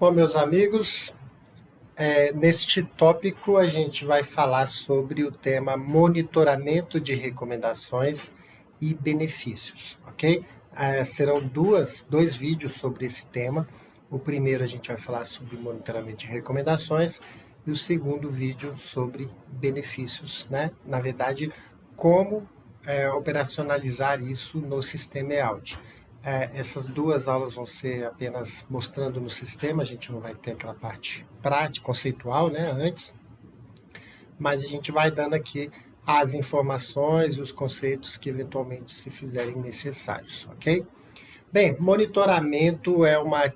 Bom, meus amigos, neste tópico a gente vai falar sobre o tema monitoramento de recomendações e benefícios, ok? Serão dois vídeos sobre esse tema. O primeiro a gente vai falar sobre monitoramento de recomendações e o segundo vídeo sobre benefícios, né? Na verdade, como operacionalizar isso no sistema EAUT. Essas duas aulas vão ser apenas mostrando no sistema, a gente não vai ter aquela parte prática, conceitual, né, antes, mas a gente vai dando aqui as informações e os conceitos que eventualmente se fizerem necessários, ok? Bem, monitoramento é uma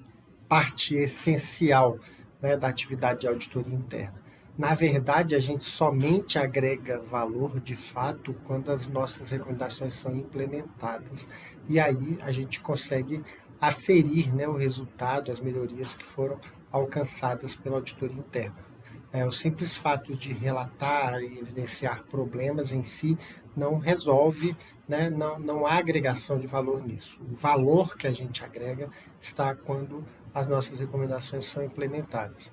parte essencial, né, da atividade de auditoria interna. Na verdade, a gente somente agrega valor de fato quando as nossas recomendações são implementadas. E aí a gente consegue aferir, né, o resultado, as melhorias que foram alcançadas pela auditoria interna. O simples fato de relatar e evidenciar problemas em si não resolve, né? Não há agregação de valor nisso. O valor que a gente agrega está quando as nossas recomendações são implementadas.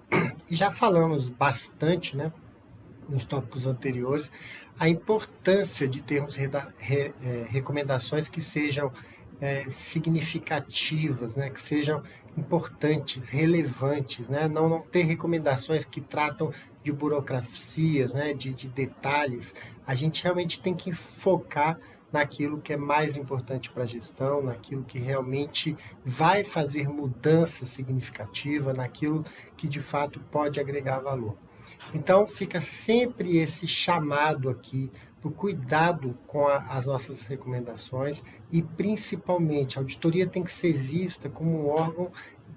E já falamos bastante, né, nos tópicos anteriores, a importância de termos recomendações que sejam significativas, né, que sejam importantes, relevantes, né, não ter recomendações que tratam de burocracias, né, de detalhes. A gente realmente tem que focar naquilo que é mais importante para a gestão, naquilo que realmente vai fazer mudança significativa, naquilo que de fato pode agregar valor. Então, fica sempre esse chamado aqui para o cuidado com as nossas recomendações e, principalmente, a auditoria tem que ser vista como um órgão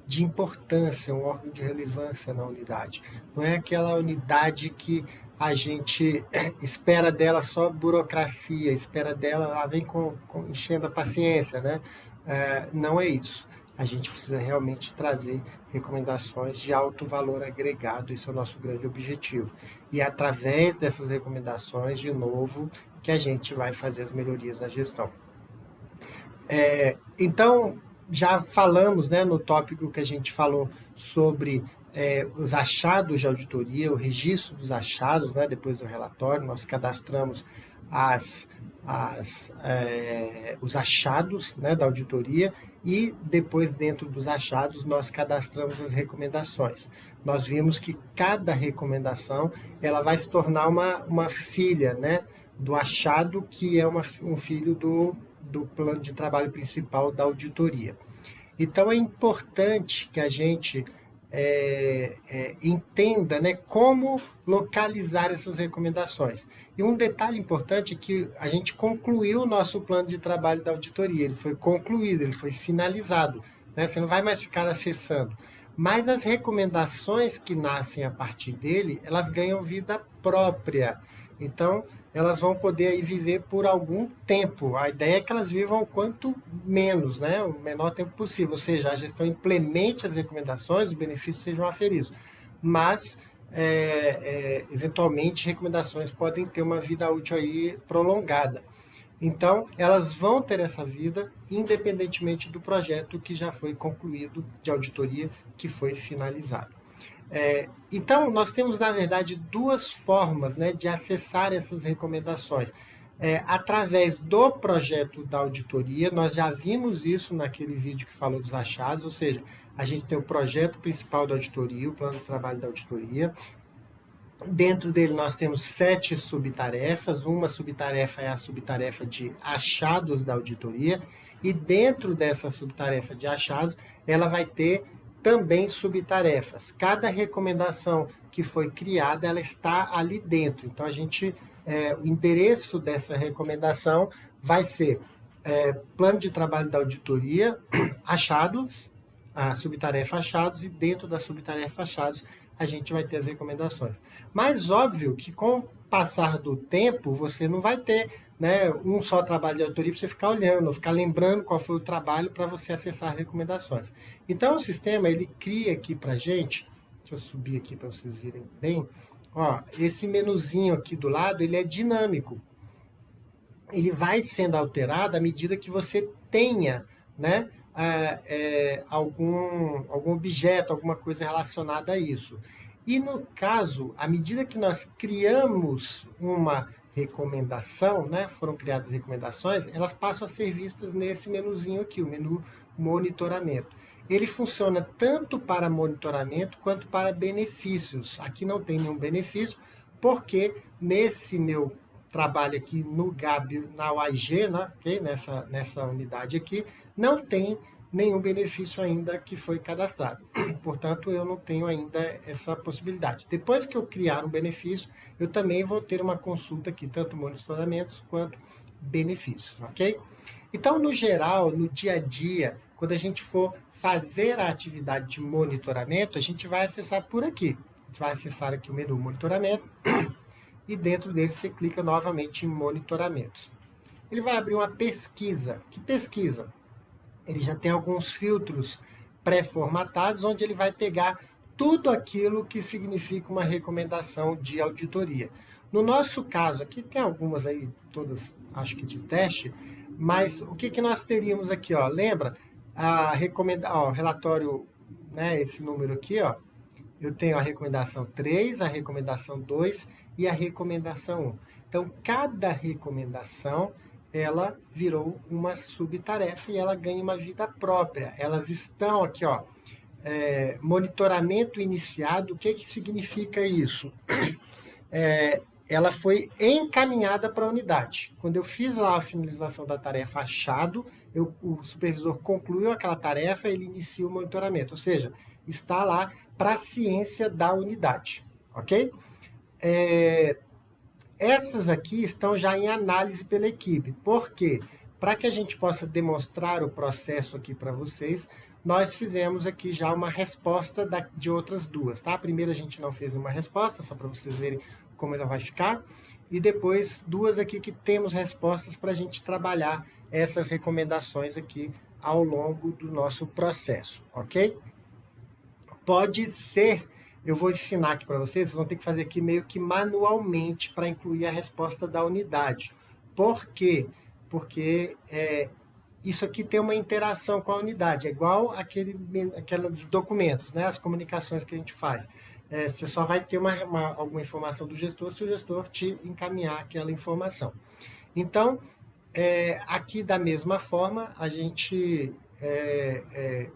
de importância, um órgão de relevância na unidade. Não é aquela unidade que a gente espera dela só burocracia, espera dela, ela vem enchendo a paciência, né? Não é isso. A gente precisa realmente trazer recomendações de alto valor agregado, esse é o nosso grande objetivo. E através dessas recomendações, de novo, que a gente vai fazer as melhorias na gestão. Então, já falamos, né, no tópico que a gente falou sobre os achados de auditoria, o registro dos achados, né, depois do relatório, nós cadastramos os achados, né, da auditoria e depois, dentro dos achados, nós cadastramos as recomendações. Nós vimos que cada recomendação ela vai se tornar uma filha, né, do achado, que é um filho do plano de trabalho principal da auditoria. Então, é importante que a gente entenda, né, como localizar essas recomendações. E um detalhe importante é que a gente concluiu o nosso plano de trabalho da auditoria, ele foi concluído, ele foi finalizado, né? Você não vai mais ficar acessando. Mas as recomendações que nascem a partir dele, elas ganham vida própria. Então, elas vão poder aí viver por algum tempo. A ideia é que elas vivam o quanto menos, né? O menor tempo possível. Ou seja, a gestão implemente as recomendações, os benefícios sejam aferidos. Mas, eventualmente, recomendações podem ter uma vida útil aí prolongada. Então, elas vão ter essa vida independentemente do projeto que já foi concluído de auditoria, que foi finalizado. Então, nós temos, na verdade, duas formas, né, de acessar essas recomendações. Através do projeto da auditoria, nós já vimos isso naquele vídeo que falou dos achados, ou seja, a gente tem o projeto principal da auditoria, o plano de trabalho da auditoria. Dentro dele nós temos 7 subtarefas, uma subtarefa é a subtarefa de achados da auditoria, e dentro dessa subtarefa de achados, ela vai ter também subtarefas. Cada recomendação que foi criada, ela está ali dentro. Então, o endereço dessa recomendação vai ser plano de trabalho da auditoria, achados, a subtarefa achados, e dentro da subtarefa achados a gente vai ter as recomendações. Mas óbvio que com o passar do tempo você não vai ter, né, um só trabalho de auditoria para você ficar olhando, ficar lembrando qual foi o trabalho para você acessar as recomendações. Então o sistema ele cria aqui para a gente, deixa eu subir aqui para vocês verem bem, ó, esse menuzinho aqui do lado ele é dinâmico. Ele vai sendo alterado à medida que você tenha, né, algum objeto, alguma coisa relacionada a isso. E no caso, à medida que nós criamos uma recomendação, né, foram criadas recomendações, elas passam a ser vistas nesse menuzinho aqui, o menu monitoramento. Ele funciona tanto para monitoramento quanto para benefícios. Aqui não tem nenhum benefício, porque nesse meu trabalho aqui no GAB, na UAG, né, okay? nessa unidade aqui, não tem nenhum benefício ainda que foi cadastrado. Portanto, eu não tenho ainda essa possibilidade. Depois que eu criar um benefício, eu também vou ter uma consulta aqui, tanto monitoramentos quanto benefícios, ok? Então, no geral, no dia a dia, quando a gente for fazer a atividade de monitoramento, a gente vai acessar por aqui. A gente vai acessar aqui o menu monitoramento e dentro dele você clica novamente em monitoramentos. Ele vai abrir uma pesquisa. Que pesquisa? Ele já tem alguns filtros pré-formatados, onde ele vai pegar tudo aquilo que significa uma recomendação de auditoria. No nosso caso, aqui tem algumas aí, todas acho que de teste, mas o que nós teríamos aqui? Ó? Lembra? Relatório, né, esse número aqui, ó, eu tenho a recomendação 3, a recomendação 2 e a recomendação 1. Então, cada recomendação ela virou uma subtarefa e ela ganha uma vida própria. Elas estão aqui, ó, monitoramento iniciado. O que significa isso? Ela foi encaminhada para a unidade. Quando eu fiz lá a finalização da tarefa achado, o supervisor concluiu aquela tarefa, ele inicia o monitoramento, ou seja, está lá para a ciência da unidade, ok? Essas aqui estão já em análise pela equipe. Por quê? Para que a gente possa demonstrar o processo aqui para vocês, nós fizemos aqui já uma resposta de outras duas, tá? A primeira a gente não fez uma resposta, só para vocês verem como ela vai ficar. E depois duas aqui que temos respostas para a gente trabalhar essas recomendações aqui ao longo do nosso processo, ok? Pode ser, eu vou ensinar aqui para vocês vão ter que fazer aqui meio que manualmente para incluir a resposta da unidade. Por quê? Porque isso aqui tem uma interação com a unidade, é igual aqueles documentos, né? As comunicações que a gente faz. Você só vai ter alguma informação do gestor se o gestor te encaminhar aquela informação. Então, aqui da mesma forma, a gente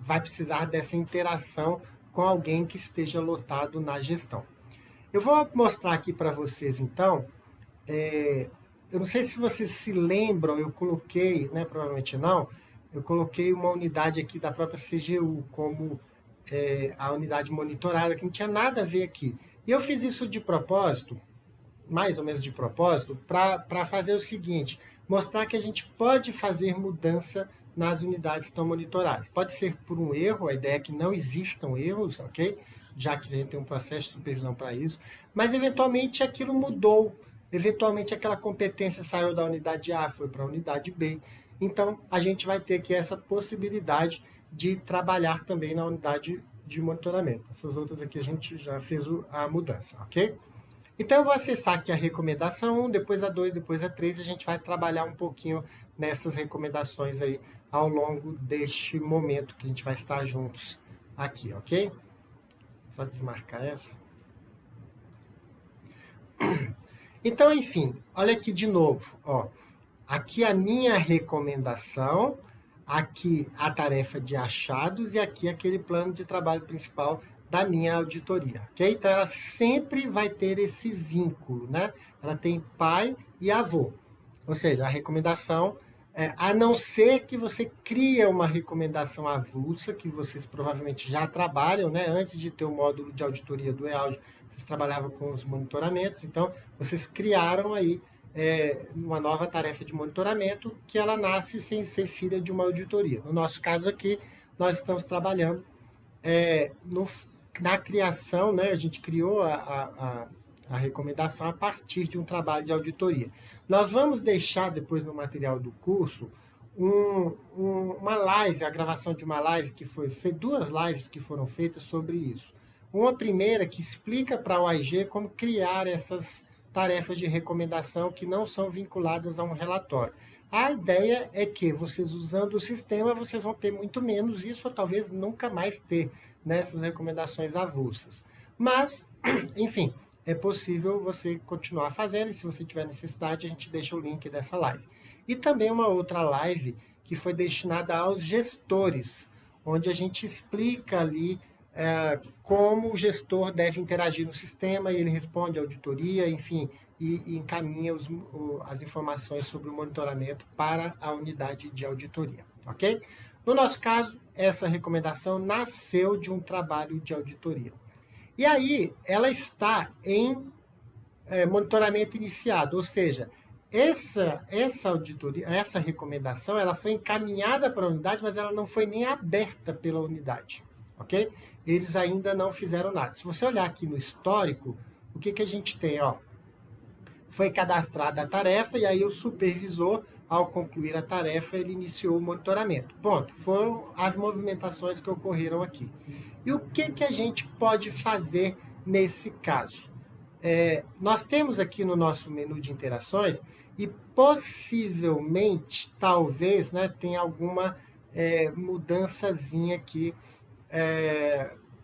vai precisar dessa interação com alguém que esteja lotado na gestão. Eu vou mostrar aqui para vocês, então, eu não sei se vocês se lembram, eu coloquei, né, provavelmente não, eu coloquei uma unidade aqui da própria CGU como a unidade monitorada, que não tinha nada a ver aqui. E eu fiz isso de propósito, mais ou menos de propósito, para fazer o seguinte, mostrar que a gente pode fazer mudança nas unidades que estão monitoradas. Pode ser por um erro, a ideia é que não existam erros, ok? Já que a gente tem um processo de supervisão para isso, mas eventualmente aquilo mudou, eventualmente aquela competência saiu da unidade A, foi para a unidade B. Então, a gente vai ter aqui essa possibilidade de trabalhar também na unidade de monitoramento. Essas outras aqui a gente já fez a mudança, ok? Então, eu vou acessar aqui a recomendação 1, depois a 2, depois a 3, e a gente vai trabalhar um pouquinho nessas recomendações aí ao longo deste momento que a gente vai estar juntos aqui, ok? Só desmarcar essa. Então, enfim, olha aqui de novo, ó. Aqui a minha recomendação, aqui a tarefa de achados e aqui aquele plano de trabalho principal da minha auditoria, ok? Então, ela sempre vai ter esse vínculo, né? Ela tem pai e avô, ou seja, a recomendação, a não ser que você crie uma recomendação avulsa, que vocês provavelmente já trabalham, né? Antes de ter o módulo de auditoria do EAUD, vocês trabalhavam com os monitoramentos, então vocês criaram aí uma nova tarefa de monitoramento que ela nasce sem ser filha de uma auditoria. No nosso caso aqui, nós estamos trabalhando na criação, né, a gente criou a recomendação a partir de um trabalho de auditoria. Nós vamos deixar depois no material do curso uma live, a gravação de uma live que foi feita, duas lives que foram feitas sobre isso. Uma primeira que explica para a OAG como criar essas tarefas de recomendação que não são vinculadas a um relatório. A ideia é que vocês usando o sistema, vocês vão ter muito menos isso, ou talvez nunca mais ter nessas recomendações avulsas. Mas, enfim, é possível você continuar fazendo, e se você tiver necessidade, a gente deixa o link dessa live. E também uma outra live que foi destinada aos gestores, onde a gente explica ali como o gestor deve interagir no sistema, e ele responde à auditoria, enfim, e encaminha as informações sobre o monitoramento para a unidade de auditoria, ok? No nosso caso, essa recomendação nasceu de um trabalho de auditoria. E aí, ela está em monitoramento iniciado, ou seja, essa auditoria, essa recomendação, ela foi encaminhada para a unidade, mas ela não foi nem aberta pela unidade, ok? Eles ainda não fizeram nada. Se você olhar aqui no histórico, o que a gente tem, ó? Foi cadastrada a tarefa e aí o supervisor, ao concluir a tarefa, ele iniciou o monitoramento. Ponto. Foram as movimentações que ocorreram aqui. E o que a gente pode fazer nesse caso? Nós temos aqui no nosso menu de interações e possivelmente, talvez, né, tenha alguma mudançazinha aqui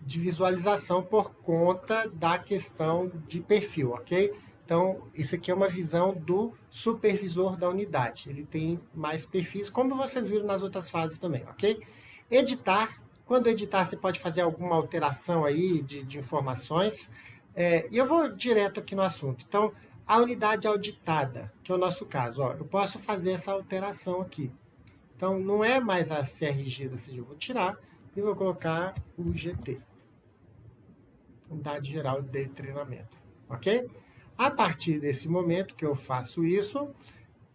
de visualização por conta da questão de perfil, ok? Então, isso aqui é uma visão do supervisor da unidade. Ele tem mais perfis, como vocês viram nas outras fases também, ok? Editar. Quando editar, você pode fazer alguma alteração aí de informações. E eu vou direto aqui no assunto. Então, a unidade auditada, que é o nosso caso, ó, eu posso fazer essa alteração aqui. Então, não é mais a CRG da CG, eu vou tirar e vou colocar o GT. Unidade Geral de Treinamento, ok? A partir desse momento que eu faço isso,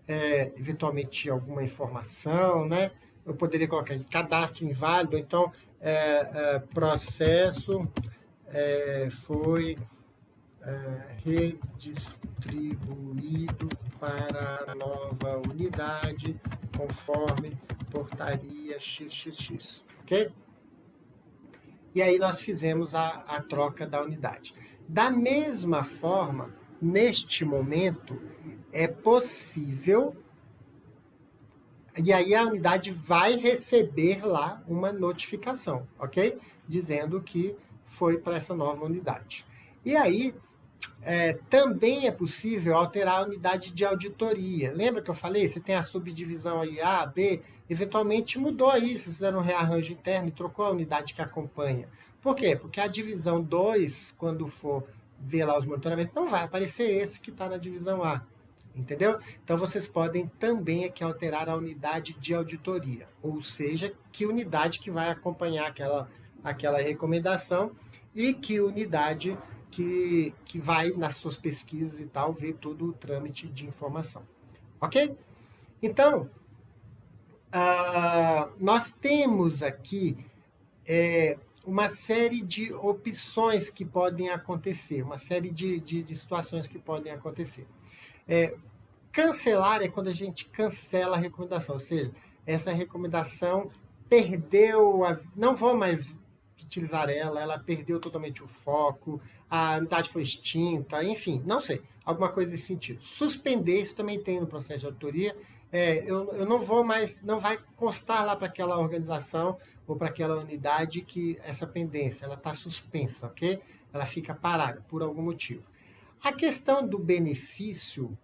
eventualmente alguma informação, né? Eu poderia colocar aqui, cadastro inválido, então processo foi redistribuído para a nova unidade conforme portaria XXX, ok? E aí nós fizemos a troca da unidade. Da mesma forma, neste momento, é possível, e aí a unidade vai receber lá uma notificação, ok? Dizendo que foi para essa nova unidade. E aí, também é possível alterar a unidade de auditoria. Lembra que eu falei? Você tem a subdivisão aí A, B, eventualmente mudou aí, vocês fizeram um rearranjo interno e trocou a unidade que acompanha. Por quê? Porque a divisão 2, quando for ver lá os monitoramentos, não vai aparecer esse que está na divisão A. Entendeu? Então vocês podem também aqui alterar a unidade de auditoria, ou seja, que unidade que vai acompanhar aquela recomendação e que unidade que vai nas suas pesquisas e tal, ver todo o trâmite de informação. Ok? Então, nós temos aqui uma série de opções que podem acontecer, uma série de situações que podem acontecer. Cancelar é quando a gente cancela a recomendação, ou seja, essa recomendação perdeu, não vou mais utilizar ela perdeu totalmente o foco, a unidade foi extinta, enfim, não sei, alguma coisa nesse sentido. Suspender, isso também tem no processo de auditoria, eu não vou mais, não vai constar lá para aquela organização ou para aquela unidade que essa pendência, ela está suspensa, ok? Ela fica parada por algum motivo. A questão do benefício,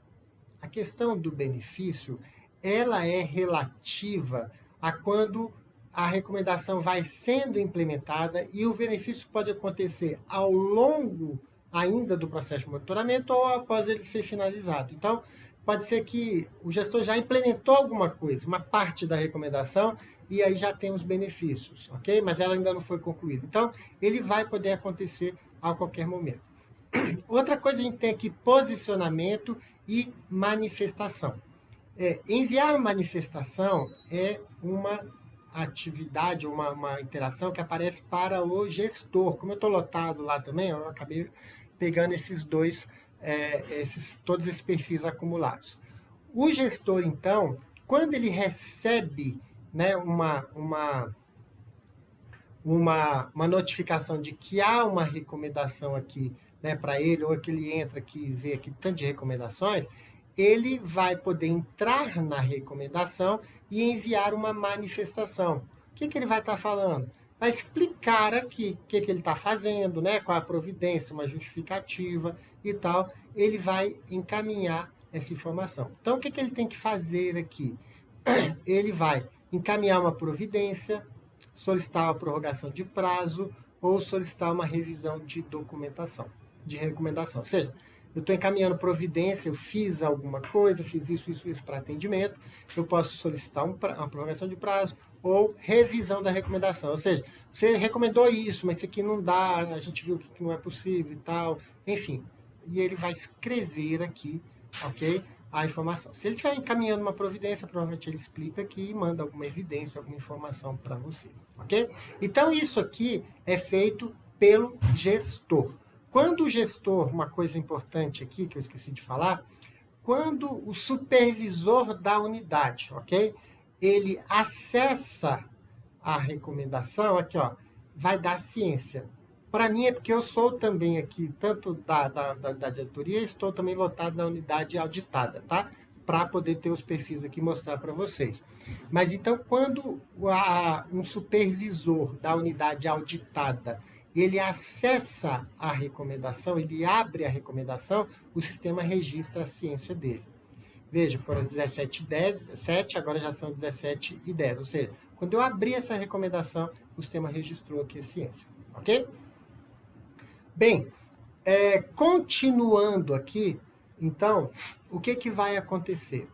ela é relativa a quando a recomendação vai sendo implementada e o benefício pode acontecer ao longo ainda do processo de monitoramento ou após ele ser finalizado. Então, pode ser que o gestor já implementou alguma coisa, uma parte da recomendação, e aí já tem os benefícios, ok? Mas ela ainda não foi concluída. Então, ele vai poder acontecer a qualquer momento. Outra coisa, a gente tem aqui posicionamento e manifestação. Enviar manifestação é uma atividade, uma interação que aparece para o gestor. Como eu estou lotado lá também, eu acabei pegando esses dois, todos esses perfis acumulados. O gestor, então, quando ele recebe, né, uma notificação de que há uma recomendação aqui, né, para ele, ou que ele entra aqui e vê aqui tanto de recomendações, ele vai poder entrar na recomendação e enviar uma manifestação. O que ele vai estar falando? Vai explicar aqui o que ele está fazendo, né? Qual a providência, uma justificativa e tal. Ele vai encaminhar essa informação. Então, o que ele tem que fazer aqui? Ele vai encaminhar uma providência, solicitar a prorrogação de prazo ou solicitar uma revisão de documentação, de recomendação. Ou seja, eu estou encaminhando providência, eu fiz alguma coisa, fiz isso para atendimento, eu posso solicitar uma prorrogação de prazo ou revisão da recomendação. Ou seja, você recomendou isso, mas isso aqui não dá, a gente viu que não é possível e tal, enfim. E ele vai escrever aqui, ok? A informação. Se ele estiver encaminhando uma providência, provavelmente ele explica aqui e manda alguma evidência, alguma informação para você, ok? Então, isso aqui é feito pelo gestor. Quando o gestor, uma coisa importante aqui que eu esqueci de falar, quando o supervisor da unidade, ok? Ele acessa a recomendação, aqui ó, vai dar ciência. Para mim é porque eu sou também aqui, tanto da diretoria, estou também lotado na unidade auditada, tá? Para poder ter os perfis aqui e mostrar para vocês. Mas então, quando um supervisor da unidade auditada, ele acessa a recomendação, ele abre a recomendação, o sistema registra a ciência dele. Veja, foram 17h10, 7, agora já são 17h10. Ou seja, quando eu abri essa recomendação, o sistema registrou aqui a ciência. Ok? Bem, continuando aqui, então, o que vai acontecer?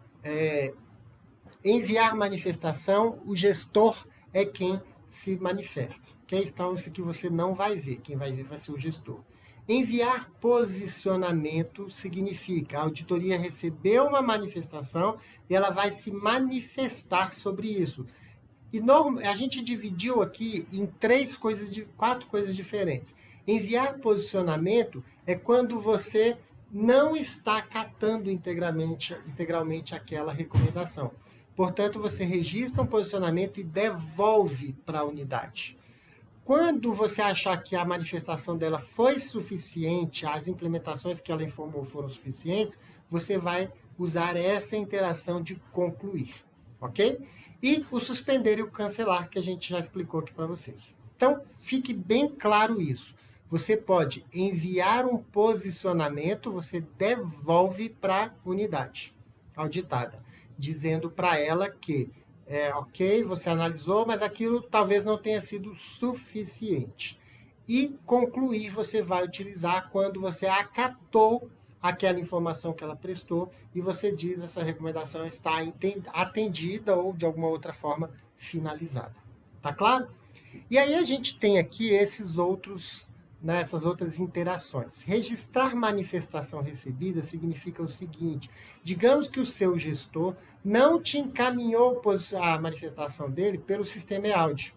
Enviar manifestação, o gestor é quem se manifesta. Okay? Então, isso aqui você não vai ver, quem vai ver vai ser o gestor. Enviar posicionamento significa a auditoria recebeu uma manifestação e ela vai se manifestar sobre isso. E a gente dividiu aqui em 4 coisas diferentes. Enviar posicionamento é quando você não está acatando integralmente aquela recomendação. Portanto, você registra um posicionamento e devolve para a unidade. Quando você achar que a manifestação dela foi suficiente, as implementações que ela informou foram suficientes, você vai usar essa interação de concluir, ok? E o suspender e o cancelar, que a gente já explicou aqui para vocês. Então, fique bem claro isso. Você pode enviar um posicionamento, você devolve para a unidade auditada, dizendo para ela que ok, você analisou, mas aquilo talvez não tenha sido suficiente. E concluir você vai utilizar quando você acatou aquela informação que ela prestou e você diz essa recomendação está atendida ou de alguma outra forma finalizada. Tá claro? E aí a gente tem aqui essas outras interações. Registrar manifestação recebida significa o seguinte: digamos que o seu gestor não te encaminhou a manifestação dele pelo sistema e-audi.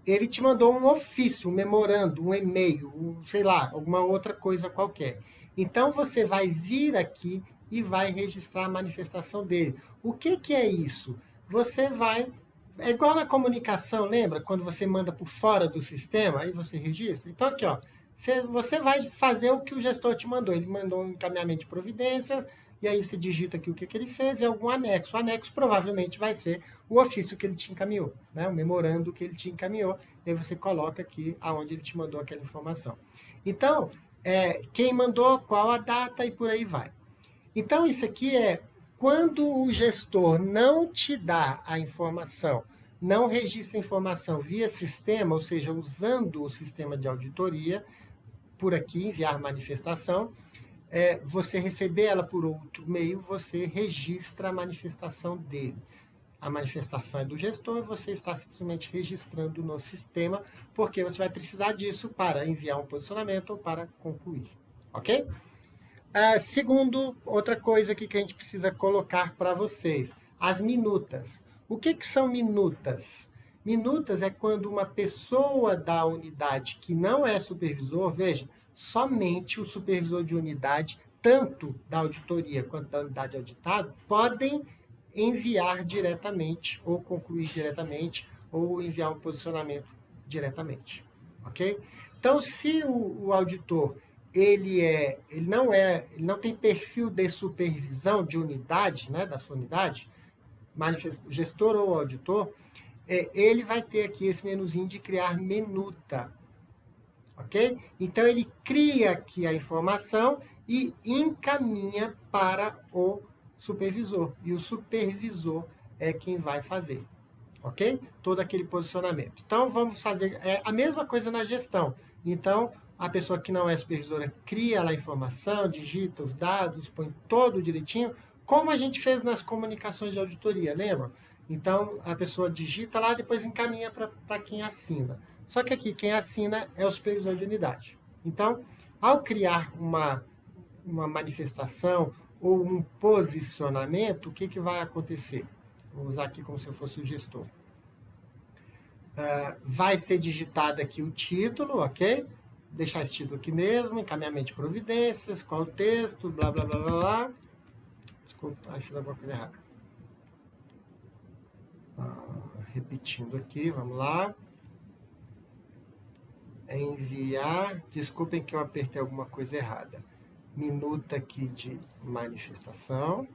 Ele te mandou um ofício, um memorando, um e-mail, sei lá, alguma outra coisa qualquer. Então você vai vir aqui e vai registrar a manifestação dele. O que é isso? Você vai... É igual na comunicação, lembra? Quando você manda por fora do sistema, aí você registra. Então, aqui, ó, você vai fazer o que o gestor te mandou. Ele mandou um encaminhamento de providência, e aí você digita aqui o que ele fez e algum anexo. O anexo provavelmente vai ser o ofício que ele te encaminhou, né? O memorando que ele te encaminhou, e aí você coloca aqui aonde ele te mandou aquela informação. Então, quem mandou, qual a data e por aí vai. Então, isso aqui é quando o gestor não te dá a informação, não registra a informação via sistema, ou seja, usando o sistema de auditoria, por aqui, enviar manifestação, você receber ela por outro meio, você registra a manifestação dele. A manifestação é do gestor, você está simplesmente registrando no sistema, porque você vai precisar disso para enviar um posicionamento ou para concluir. Ok? Segundo, outra coisa aqui que a gente precisa colocar para vocês, as minutas. O que são minutas? Minutas é quando uma pessoa da unidade que não é supervisor, veja, somente o supervisor de unidade, tanto da auditoria quanto da unidade auditada, podem enviar diretamente, ou concluir diretamente, ou enviar um posicionamento diretamente. Ok? Então, se o auditor ele não tem perfil de supervisão de unidade, né, da sua unidade, gestor ou auditor, ele vai ter aqui esse menuzinho de criar minuta, ok? Então, ele cria aqui a informação e encaminha para o supervisor. E o supervisor é quem vai fazer, ok? Todo aquele posicionamento. Então, vamos fazer a mesma coisa na gestão. Então, a pessoa que não é supervisora cria lá a informação, digita os dados, põe todo direitinho, como a gente fez nas comunicações de auditoria, lembra? Então, a pessoa digita lá, depois encaminha para quem assina. Só que aqui, quem assina é o supervisor de unidade. Então, ao criar uma manifestação ou um posicionamento, o que vai acontecer? Vou usar aqui como se eu fosse o gestor. Vai ser digitado aqui o título, ok? Deixar esse título aqui mesmo, encaminhamento de providências, qual o texto, blá, blá, blá, blá, blá. Desculpa, fiz alguma coisa errada. Repetindo aqui, vamos lá. Enviar, desculpem que eu apertei alguma coisa errada. Minuta aqui de manifestação.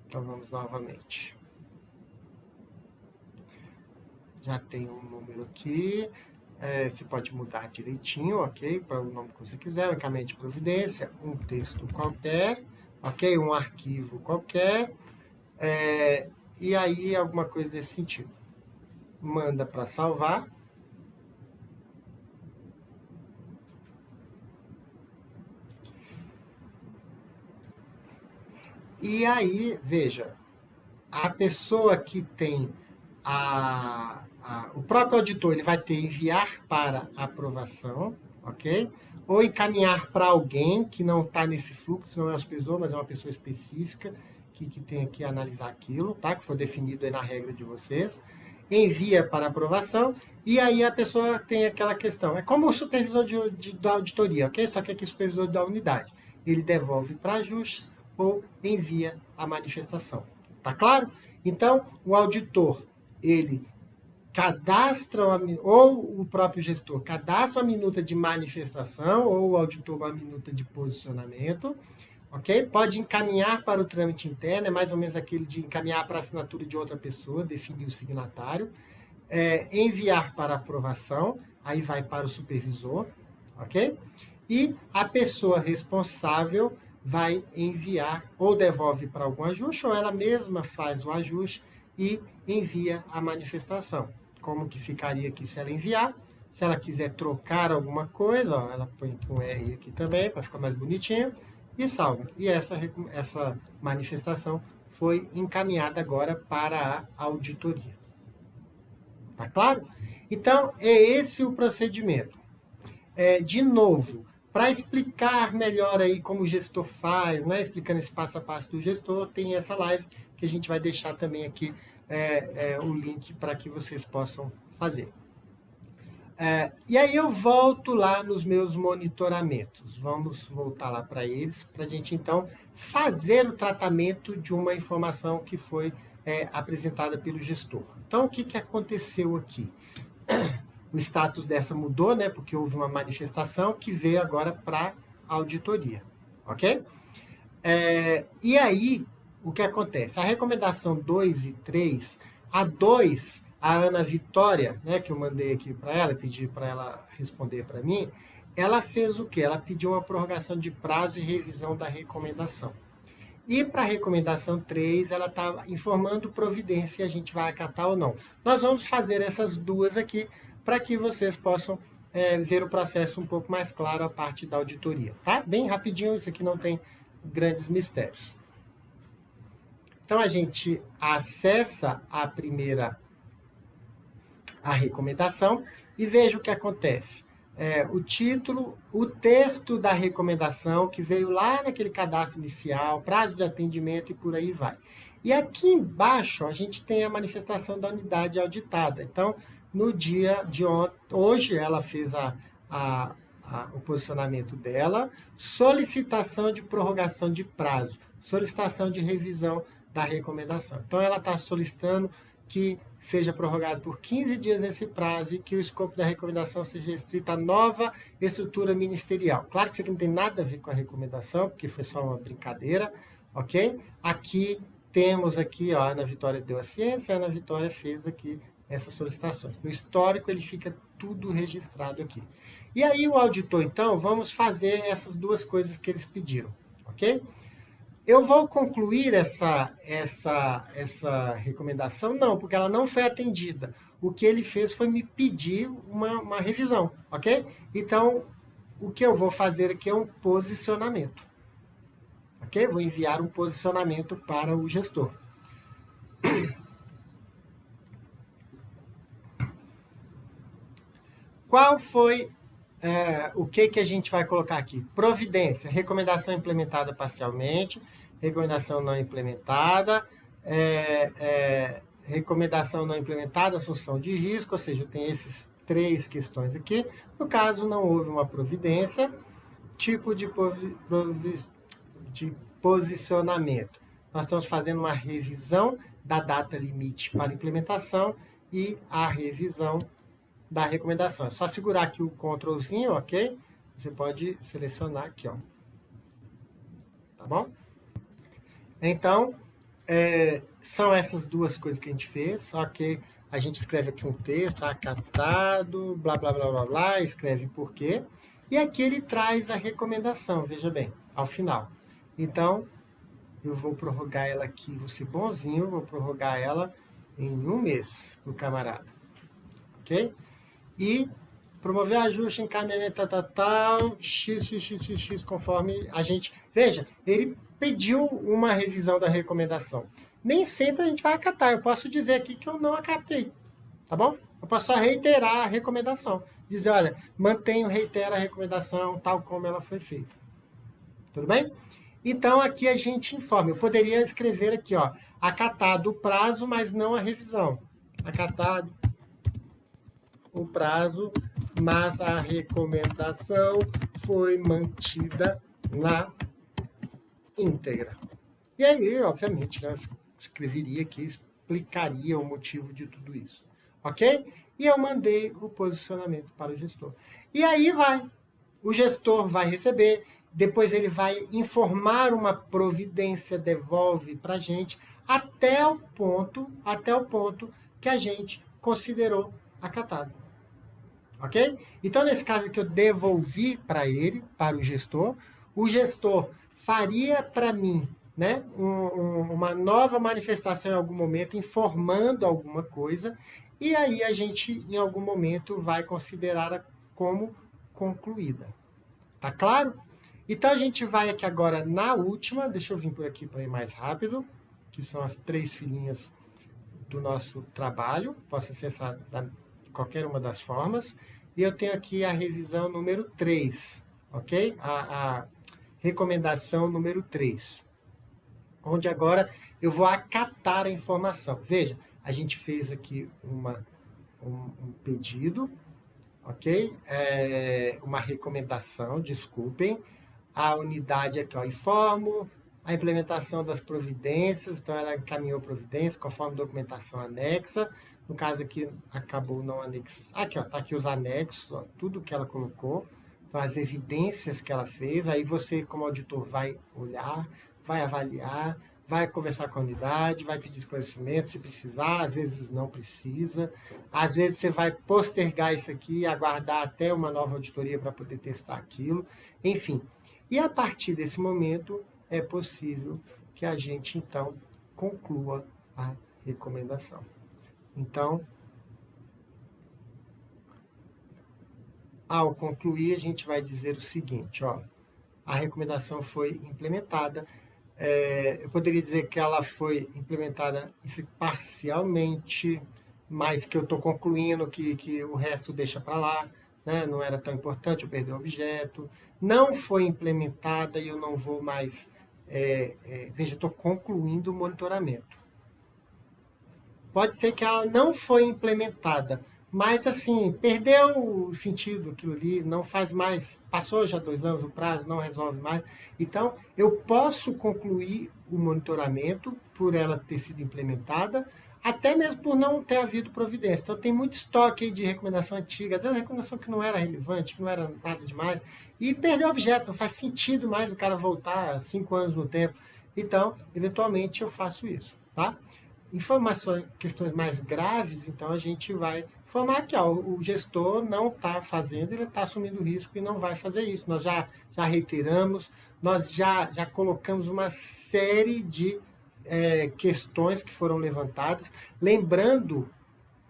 Então, vamos novamente. Já tem um número aqui. Você pode mudar direitinho, ok? Para o nome que você quiser, um encaminhamento de providência, um texto qualquer, ok? Um arquivo qualquer. E aí, alguma coisa desse sentido. Manda para salvar. E aí, veja, a pessoa que tem o próprio auditor, ele vai ter enviar para aprovação, ok? Ou encaminhar para alguém que não está nesse fluxo, não é o supervisor, mas é uma pessoa específica que tem que analisar aquilo, tá? Que foi definido aí na regra de vocês. Envia para aprovação, e aí a pessoa tem aquela questão. É como o supervisor da auditoria, ok? Só que aqui o supervisor da unidade. Ele devolve para ajustes ou envia a manifestação. Tá claro? Então, o auditor, ele cadastra, ou o próprio gestor cadastra uma minuta de manifestação, ou o auditor uma minuta de posicionamento, ok? Pode encaminhar para o trâmite interno, é mais ou menos aquele de encaminhar para a assinatura de outra pessoa, definir o signatário. Enviar para aprovação, aí vai para o supervisor, ok? E a pessoa responsável vai enviar ou devolve para algum ajuste, ou ela mesma faz o ajuste e envia a manifestação. Como que ficaria aqui se ela enviar? Se ela quiser trocar alguma coisa, ó, ela põe um R aqui também, para ficar mais bonitinho, e salva. E essa manifestação foi encaminhada agora para a auditoria. Tá claro? Então, é esse o procedimento. De novo, para explicar melhor aí como o gestor faz, né, explicando esse passo a passo do gestor, tem essa live que a gente vai deixar também aqui o link para que vocês possam fazer. E aí eu volto lá nos meus monitoramentos. Vamos voltar lá para eles, para a gente então fazer o tratamento de uma informação que foi apresentada pelo gestor. Então, o que aconteceu aqui? O status dessa mudou, né? Porque houve uma manifestação que veio agora para a auditoria, ok? E aí, o que acontece? A recomendação 2 e 3, a 2, a Ana Vitória, né, que eu mandei aqui para ela, pedi para ela responder para mim, ela fez o quê? Ela pediu uma prorrogação de prazo e revisão da recomendação. E para a recomendação 3, ela está informando providência, a gente vai acatar ou não. Nós vamos fazer essas duas aqui, para que vocês possam ver o processo um pouco mais claro a parte da auditoria, tá? Bem rapidinho, isso aqui não tem grandes mistérios. Então, a gente acessa a recomendação e veja o que acontece. O título, o texto da recomendação, que veio lá naquele cadastro inicial, prazo de atendimento e por aí vai. E aqui embaixo, a gente tem a manifestação da unidade auditada. Então, no dia de hoje, ela fez o posicionamento dela, solicitação de prorrogação de prazo, solicitação de revisão da recomendação. Então, ela está solicitando que seja prorrogado por 15 dias nesse prazo e que o escopo da recomendação seja restrito à nova estrutura ministerial. Claro que isso aqui não tem nada a ver com a recomendação, porque foi só uma brincadeira, ok? Aqui temos aqui, ó, a Ana Vitória deu a ciência, a Ana Vitória fez aqui essas solicitações. No histórico, ele fica tudo registrado aqui. E aí, o auditor, então, vamos fazer essas duas coisas que eles pediram, ok? Eu vou concluir essa recomendação? Não, porque ela não foi atendida. O que ele fez foi me pedir uma revisão, ok? Então, o que eu vou fazer aqui é um posicionamento, ok? Vou enviar um posicionamento para o gestor. Qual foi o que a gente vai colocar aqui? Providência, recomendação implementada parcialmente, recomendação não implementada, recomendação não implementada, assunção de risco, ou seja, eu tenho esses 3 questões aqui. No caso, não houve uma providência, tipo de posicionamento. Nós estamos fazendo uma revisão da data limite para implementação e a revisão da recomendação. É só segurar aqui o Ctrlzinho, ok? Você pode selecionar aqui, ó. Tá bom? Então, são essas duas coisas que a gente fez, ok? A gente escreve aqui um texto, acatado, blá, blá, blá, blá, blá, escreve por quê. E aqui ele traz a recomendação, veja bem, ao final. Então, eu vou prorrogar ela aqui, vou ser bonzinho, vou prorrogar ela em 1 mês, pro camarada. Ok? E promover ajuste, encaminhamento, x, conforme a gente... Veja, ele pediu uma revisão da recomendação. Nem sempre a gente vai acatar. Eu posso dizer aqui que eu não acatei, tá bom? Eu posso só reiterar a recomendação. Dizer, olha, mantenho, reitero a recomendação tal como ela foi feita. Tudo bem? Então, aqui a gente informa. Eu poderia escrever aqui, ó, acatado o prazo, mas não a revisão. Acatado o prazo, mas a recomendação foi mantida na íntegra. E aí, obviamente, eu escreveria aqui, explicaria o motivo de tudo isso. Ok? E eu mandei o posicionamento para o gestor. E aí o gestor vai receber, depois ele vai informar uma providência, devolve para a gente, até o ponto que a gente considerou acatado. Ok? Então, nesse caso que eu devolvi para ele, para o gestor faria para mim, né, uma nova manifestação em algum momento, informando alguma coisa, e aí a gente, em algum momento, vai considerar como concluída. Tá claro? Então, a gente vai aqui agora na última, deixa eu vir por aqui para ir mais rápido, que são as 3 filinhas do nosso trabalho, posso acessar de qualquer uma das formas, e eu tenho aqui a revisão número 3, ok? A recomendação número 3, onde agora eu vou acatar a informação. Veja, a gente fez aqui um pedido, ok? Uma recomendação, desculpem. A unidade aqui, ó, informo a implementação das providências, então ela encaminhou providência conforme documentação anexa. No caso aqui, acabou não anexar. Aqui, ó, tá aqui os anexos, ó, tudo que ela colocou. Então, as evidências que ela fez. Aí você, como auditor, vai olhar, vai avaliar, vai conversar com a unidade, vai pedir esclarecimento se precisar, às vezes não precisa. Às vezes você vai postergar isso aqui, aguardar até uma nova auditoria para poder testar aquilo. Enfim. E a partir desse momento, é possível que a gente, então, conclua a recomendação. Então, ao concluir, a gente vai dizer o seguinte, ó, a recomendação foi implementada. Eu poderia dizer que ela foi implementada parcialmente, mas que eu estou concluindo que o resto deixa para lá, né? Não era tão importante, eu perdi o objeto. Não foi implementada e eu não vou mais... veja, eu estou concluindo o monitoramento. Pode ser que ela não foi implementada, mas assim, perdeu o sentido aquilo ali, não faz mais, passou já 2 anos o prazo, não resolve mais. Então, eu posso concluir o monitoramento por ela ter sido implementada, até mesmo por não ter havido providência. Então, tem muito estoque aí de recomendação antiga, às vezes recomendação que não era relevante, que não era nada demais, e perdeu o objeto, não faz sentido mais o cara voltar 5 anos no tempo. Então, eventualmente, eu faço isso, tá? Informações, questões mais graves, então a gente vai informar que ó, o gestor não está fazendo, ele está assumindo o risco e não vai fazer isso. Nós já reiteramos, nós já colocamos uma série de questões que foram levantadas, lembrando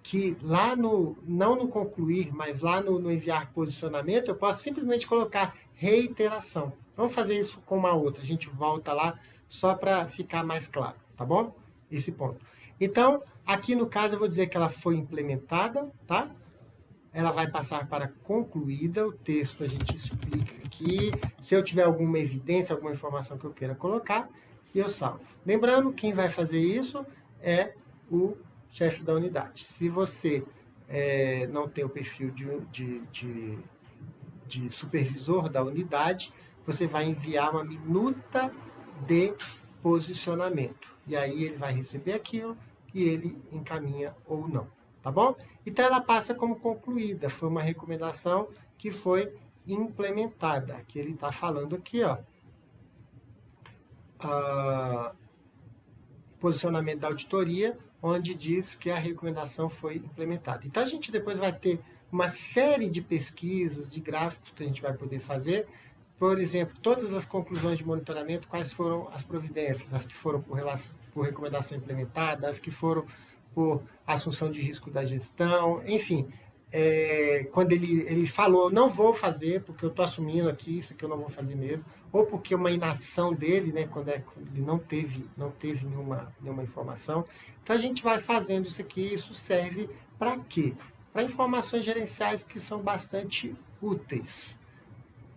que lá no, não no concluir, mas lá no enviar posicionamento, eu posso simplesmente colocar reiteração. Vamos fazer isso com uma outra, a gente volta lá só para ficar mais claro, tá bom? Esse ponto. Então, aqui no caso eu vou dizer que ela foi implementada, tá? Ela vai passar para concluída, o texto a gente explica aqui, se eu tiver alguma evidência, alguma informação que eu queira colocar, e eu salvo. Lembrando, quem vai fazer isso é o chefe da unidade. Se você não tem o perfil de supervisor da unidade, você vai enviar uma minuta de posicionamento. E aí ele vai receber aquilo e ele encaminha ou não, tá bom? Então ela passa como concluída, foi uma recomendação que foi implementada, que ele está falando aqui, ó, posicionamento da auditoria, onde diz que a recomendação foi implementada. Então a gente depois vai ter uma série de pesquisas, de gráficos que a gente vai poder fazer. Por exemplo, todas as conclusões de monitoramento, quais foram as providências, as que foram por recomendação implementada, as que foram por assunção de risco da gestão, enfim. Quando ele falou, não vou fazer, porque eu estou assumindo aqui, isso aqui eu não vou fazer mesmo, ou porque uma inação dele, né, quando ele não teve nenhuma informação. Então a gente vai fazendo isso aqui, isso serve para quê? Para informações gerenciais que são bastante úteis.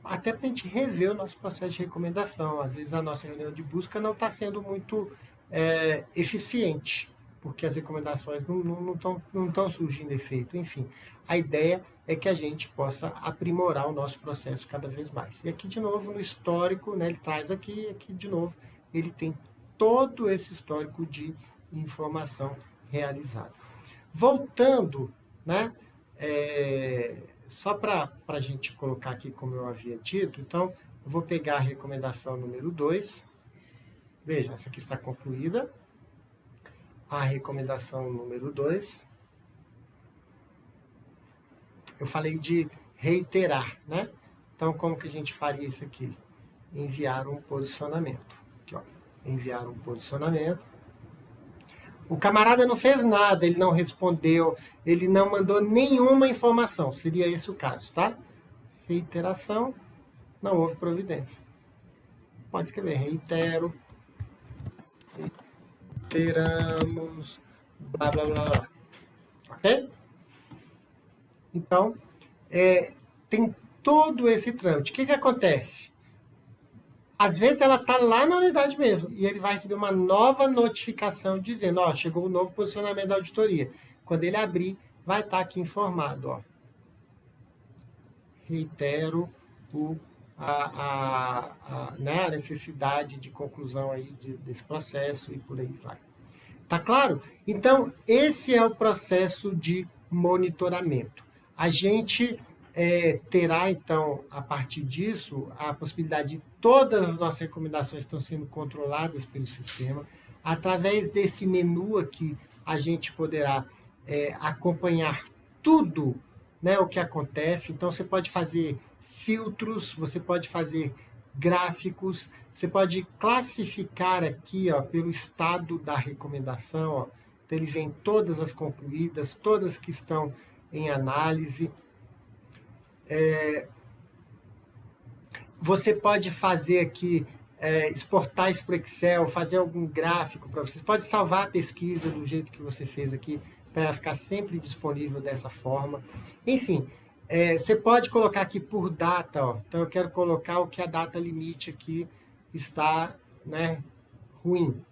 Até para a gente rever o nosso processo de recomendação. Às vezes a nossa reunião de busca não está sendo muito eficiente, porque as recomendações não estão surgindo efeito. Enfim, a ideia é que a gente possa aprimorar o nosso processo cada vez mais. E aqui, de novo, no histórico, né, ele traz aqui, de novo, ele tem todo esse histórico de informação realizada. Voltando, né, só para a gente colocar aqui, como eu havia dito, então, eu vou pegar a recomendação número 2. Veja, essa aqui está concluída. A recomendação número 2. Eu falei de reiterar, né? Então, como que a gente faria isso aqui? Enviar um posicionamento. Aqui, ó. Enviar um posicionamento. O camarada não fez nada, ele não respondeu, ele não mandou nenhuma informação. Seria esse o caso, tá? Reiteração, não houve providência. Pode escrever, reiteramos, blá, blá, blá, blá. Ok? Então, tem todo esse trâmite. O que acontece? Às vezes ela está lá na unidade mesmo e ele vai receber uma nova notificação dizendo, ó, chegou o novo posicionamento da auditoria. Quando ele abrir, vai estar aqui informado, ó. Reitero a necessidade de conclusão aí desse processo e por aí vai. Tá claro? Então, esse é o processo de monitoramento. A gente terá, então, a partir disso, a possibilidade de todas as nossas recomendações estão sendo controladas pelo sistema. Através desse menu aqui, a gente poderá acompanhar tudo, né, o que acontece. Então, você pode fazer filtros, você pode fazer gráficos, você pode classificar aqui, ó, pelo estado da recomendação. Ó. Então, ele vem todas as concluídas, todas que estão em análise. Você pode fazer aqui, exportar isso para o Excel, fazer algum gráfico para vocês. Pode salvar a pesquisa do jeito que você fez aqui, para ela ficar sempre disponível dessa forma. Enfim, você pode colocar aqui por data. Ó. Então, eu quero colocar o que a data limite aqui está, né, ruim.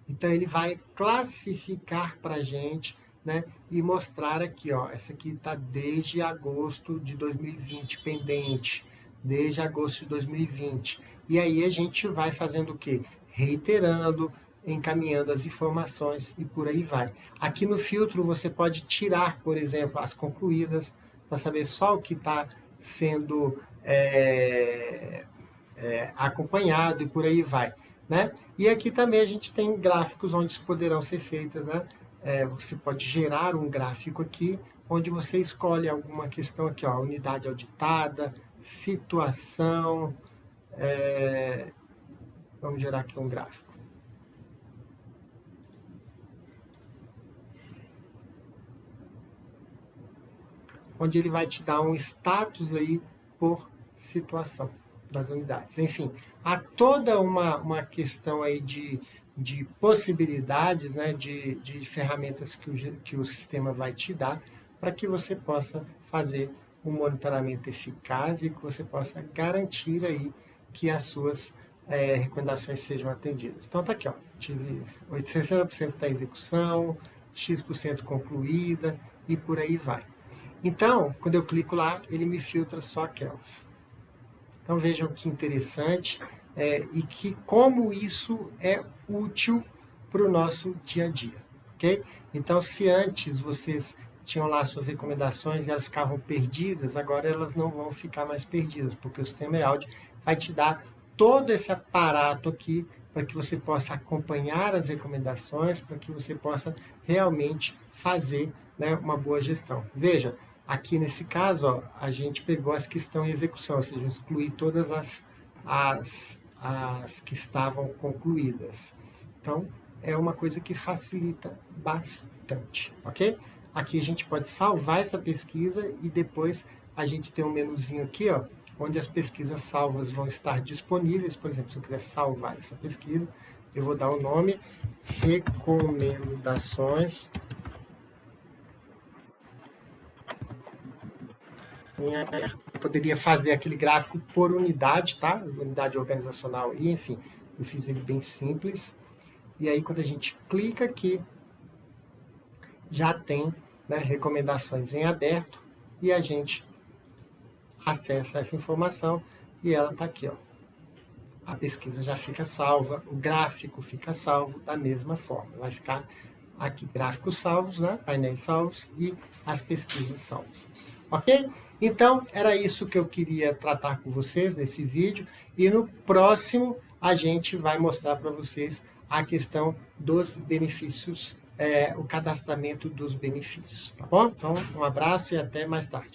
Então, ele vai classificar para a gente né, e mostrar aqui, ó, essa aqui está desde agosto de 2020, pendente, desde agosto de 2020. E aí a gente vai fazendo o quê? Reiterando, encaminhando as informações e por aí vai. Aqui no filtro você pode tirar, por exemplo, as concluídas, para saber só o que está sendo acompanhado e por aí vai, né? E aqui também a gente tem gráficos onde poderão ser feitas, né? Você pode gerar um gráfico aqui, onde você escolhe alguma questão aqui, ó, unidade auditada, situação, vamos gerar aqui um gráfico. Onde ele vai te dar um status aí por situação das unidades. Enfim, há toda uma questão aí de possibilidades, né, de ferramentas que o sistema vai te dar para que você possa fazer um monitoramento eficaz e que você possa garantir aí que as suas recomendações sejam atendidas. Então tá aqui, ó, tive 60% da execução, X% concluída e por aí vai. Então, quando eu clico lá, ele me filtra só aquelas. Então vejam que interessante e que como isso é útil para o nosso dia a dia, ok? Então, se antes vocês tinham lá suas recomendações e elas ficavam perdidas, agora elas não vão ficar mais perdidas, porque o sistema e-Audi vai te dar todo esse aparato aqui para que você possa acompanhar as recomendações, para que você possa realmente fazer, né, uma boa gestão. Veja, aqui nesse caso, ó, a gente pegou as que estão em execução, ou seja, excluí todas as que estavam concluídas. Então, é uma coisa que facilita bastante, ok? Aqui a gente pode salvar essa pesquisa e depois a gente tem um menuzinho aqui, ó, onde as pesquisas salvas vão estar disponíveis. Por exemplo, se eu quiser salvar essa pesquisa, eu vou dar o nome recomendações eu poderia fazer aquele gráfico por unidade, tá? Unidade organizacional e, enfim, eu fiz ele bem simples. E aí, quando a gente clica aqui, já tem, né, recomendações em aberto e a gente acessa essa informação e ela está aqui, ó. A pesquisa já fica salva, o gráfico fica salvo da mesma forma. Vai ficar aqui gráficos salvos, né? Painéis salvos e as pesquisas salvas. Ok? Então, era isso que eu queria tratar com vocês nesse vídeo. E no próximo, a gente vai mostrar para vocês a questão dos benefícios, o cadastramento dos benefícios. Tá bom? Então, um abraço e até mais tarde.